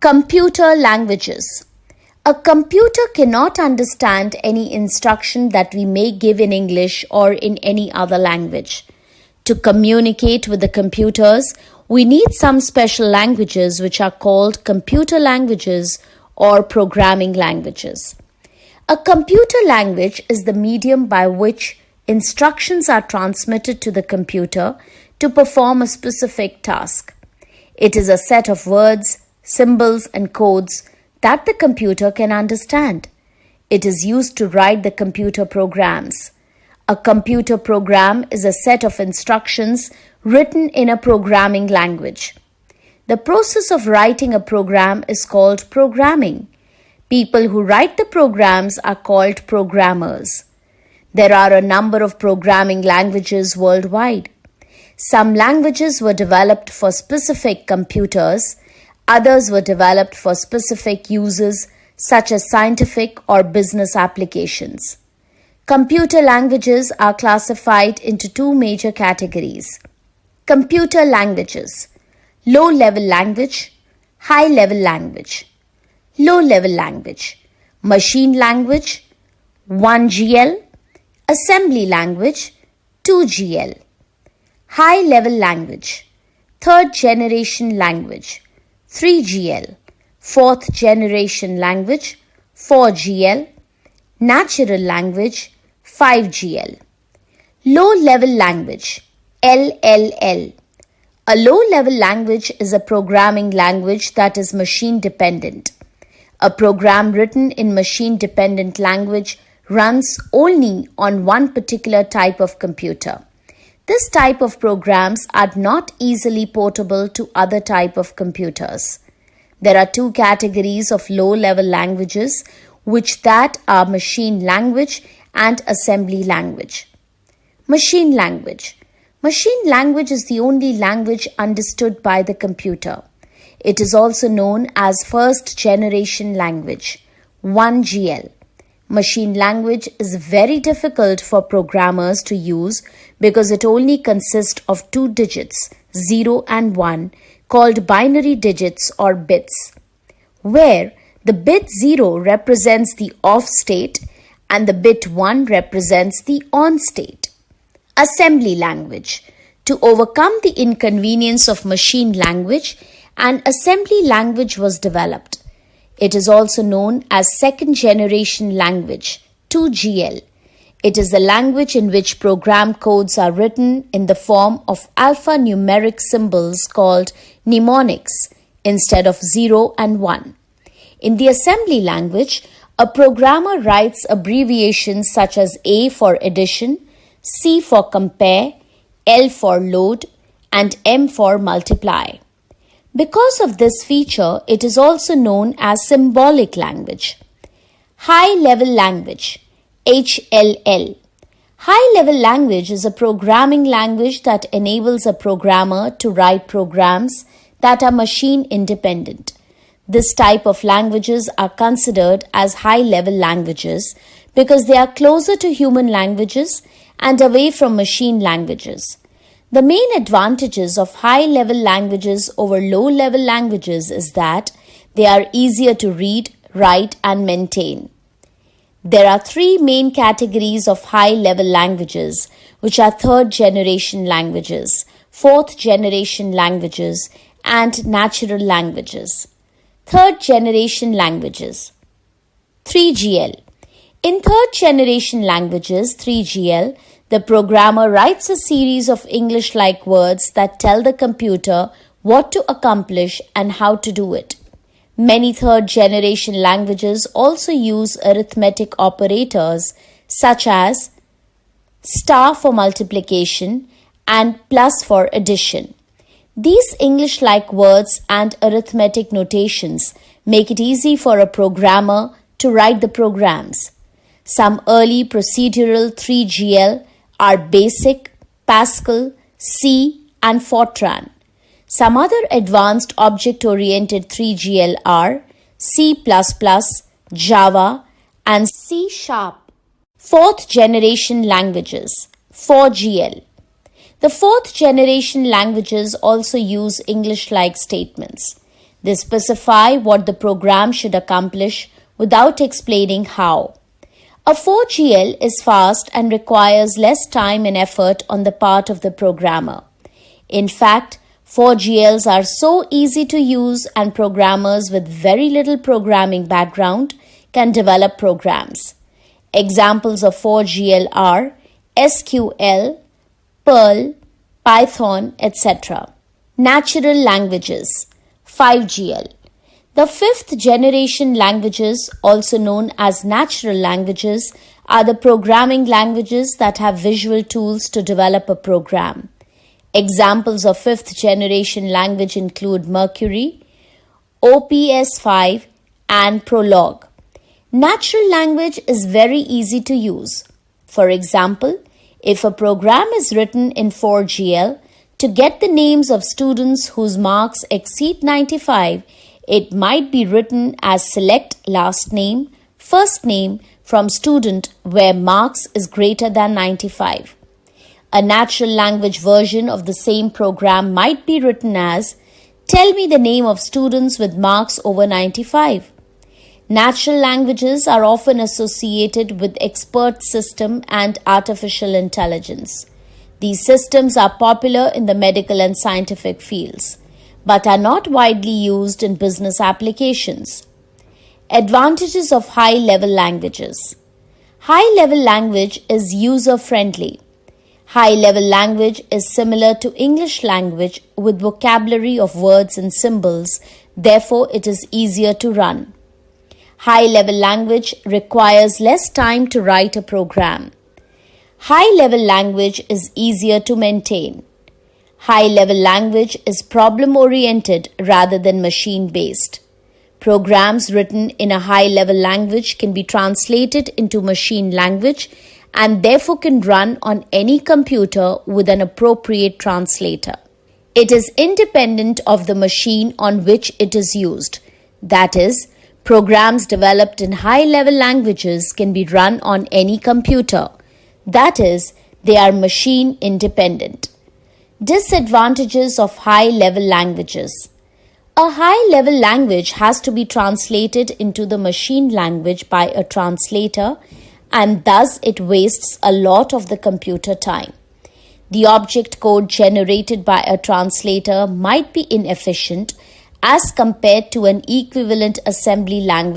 Computer languages. A computer cannot understand any instruction that we may give in English or in any other language. To communicate with the computers, we need some special languages which are called computer languages or programming languages. A computer language is the medium by which instructions are transmitted to the computer to perform a specific task. It is a set of words, symbols, and codes that the computer can understand. It is used to write the computer programs. A computer program is a set of instructions written in a programming language. The process of writing a program is called programming. People who write the programs are called programmers. There are a number of programming languages worldwide. Some languages were developed for specific computers. Others were developed for specific uses such as scientific or business applications. Computer languages are classified into two major categories. Computer languages: low-level language, high-level language. Low-level language: machine language, 1GL, assembly language, 2GL. High-level language: third generation language, 3GL, fourth generation language, 4GL, natural language, 5GL. Low-level language, LLL. A low-level language is a programming language that is machine-dependent. A program written in machine-dependent language runs only on one particular type of computer. This type of programs are not easily portable to other type of computers. There are two categories of low-level languages, which that are machine language and assembly language. Machine language. Machine language is the only language understood by the computer. It is also known as first generation language, 1GL. Machine language is very difficult for programmers to use because it only consists of two digits, 0 and 1, called binary digits or bits, where the bit 0 represents the off state and the bit 1 represents the on state. Assembly language. To overcome the inconvenience of machine language, an assembly language was developed. It is also known as second generation language, 2GL. It is a language in which program codes are written in the form of alphanumeric symbols called mnemonics instead of 0 and 1. In the assembly language, a programmer writes abbreviations such as A for addition, C for compare, L for load, and M for multiply. Because of this feature, it is also known as symbolic language. High-level language, HLL. High-level language is a programming language that enables a programmer to write programs that are machine independent. This type of languages are considered as high-level languages because they are closer to human languages and away from machine languages. The main advantages of high-level languages over low-level languages is that they are easier to read, write, and maintain. There are three main categories of high-level languages, which are third-generation languages, fourth-generation languages, and natural languages. Third-generation languages. 3GL. In third-generation languages, 3GL, the programmer writes a series of English-like words that tell the computer what to accomplish and how to do it. Many third-generation languages also use arithmetic operators such as star for multiplication and plus for addition. These English-like words and arithmetic notations make it easy for a programmer to write the programs. Some early procedural 3GL are BASIC, Pascal, C, and Fortran. Some other advanced object-oriented 3GL are C++, Java, and C#. Fourth-generation languages, 4GL. The fourth-generation languages also use English-like statements. They specify what the program should accomplish without explaining how. A 4GL is fast and requires less time and effort on the part of the programmer. In fact, 4GLs are so easy to use and programmers with very little programming background can develop programs. Examples of 4GL are SQL, Perl, Python, etc. Natural languages, 5GL. The fifth generation languages, also known as natural languages, are the programming languages that have visual tools to develop a program. Examples of fifth generation language include Mercury, OPS5, and Prolog. Natural language is very easy to use. For example, if a program is written in 4GL to get the names of students whose marks exceed 95, it might be written as select last name, first name from student where marks is greater than 95. A natural language version of the same program might be written as tell me the name of students with marks over 95. Natural languages are often associated with expert system and artificial intelligence. These systems are popular in the medical and scientific fields, but are not widely used in business applications. Advantages of high-level languages. High-level language is user-friendly. High-level language is similar to English language with vocabulary of words and symbols, therefore it is easier to run. High-level language requires less time to write a program. High-level language is easier to maintain. High-level language is problem-oriented rather than machine-based. Programs written in a high-level language can be translated into machine language and therefore can run on any computer with an appropriate translator. It is independent of the machine on which it is used. That is, programs developed in high-level languages can be run on any computer. That is, they are machine independent. Disadvantages of high-level languages. A high-level language has to be translated into the machine language by a translator, and thus it wastes a lot of the computer time. The object code generated by a translator might be inefficient as compared to an equivalent assembly language